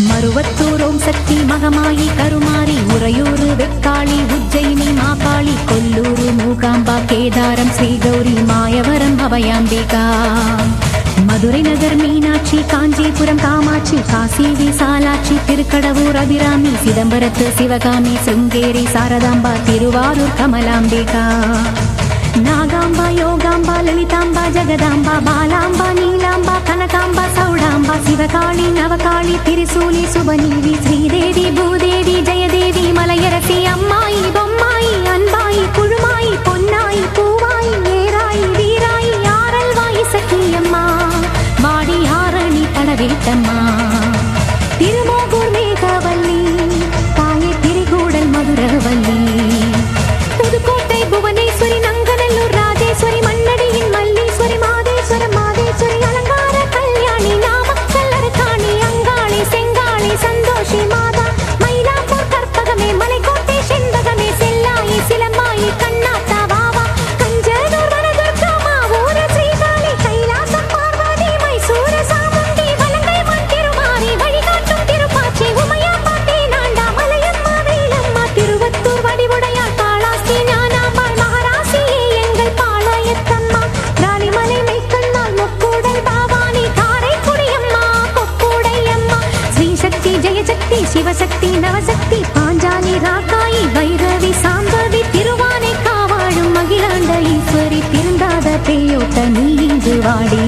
மருவத்தூர் ஓம் சக்தி மகமாயி கருமாரி உறையூர் வெக்காளி உஜ்ஜயினி மாகாளி கொல்லூர் மூகாம்பா கேதாரம் ஸ்ரீகௌரி மாயவரம் அபயாம்பிகா மதுரை நகர் மீனாட்சி காஞ்சிபுரம் காமாட்சி காசி விசாலாட்சி திருக்கடவூர் அபிராமி சிதம்பரத்து சிவகாமி சுங்கேரி சாரதாம்பா திருவாரூர் கமலாம்பிகா நாகாம்பா யோகாம்பா லலிதாம்பா ஜெகதாம்பா பாலாம்பா நீலாம்பா கனகாம்பா சௌடாம்பா சிவகாளி நவகாளி திரிசூலி சுபநீவி ஸ்ரீதேவி பூதேவி ஜெயதேவி மலையரசி அம்மாயி பொம்மாயி அன்பாயி குழுமாயி பொன்னாயி பூவாயி ஏராயி வீராயி ஆரல்வாயி சக்கியம்மா மாடி ஆரணி படவேட்டம்மா திருமோகூர் மேகவல்லி தாயே திரிகூடல் மதுரவல்லி புதுக்கோட்டை புவனேஸ்வரி நங்கநல்லூர் ராஜேஸ்வரி மண்ணடியின் மல்லீஸ்வரி மாதேஸ்வரம் மாதேஸ்வரி அலங்கார கல்யாணி நாமக்கல் அரக்காணி அங்காளி செங்காளி சந்தோஷி மாதா மயிலாப்பூர் கற்பகமே மலைக்கோட்டை செண்பகமே செல்லாயி சிலம்பாயி கண்ணாத்தா வாவா கஞ்சனூர் வனதுர்கா மாவூர ஸ்ரீகாளி கைலாசம் பார்வதி மைசூர சாமுண்டி வலங்கை மண் திருமாரி வழிகாட்டும் திருப்பாச்சி உமையாம்பா தேனாண்டா மலையம்மா வேலம்மா திருவத்தூர் வடிவுடையார் காளாஸ்தி ஞானாம்பாள் மகாராசியே எங்கள் பாளையத்தம்மா ராணிமலை மெய்க்கண்ணால் முக்கூடல் பாவானி காரைக்குடியம்மா கொக்கூடையம்மா ஸ்ரீசக்தி ஜெயசக்தி சிவசக்தி நவசக்தி பாஞ்சாலி ராக்காயி வைரவி சாம்பவி திருவானை காவாழும் மகிழாண்ட ஈஸ்வரி திருந்தாத பேயோட்ட நீ இங்கு வாடி.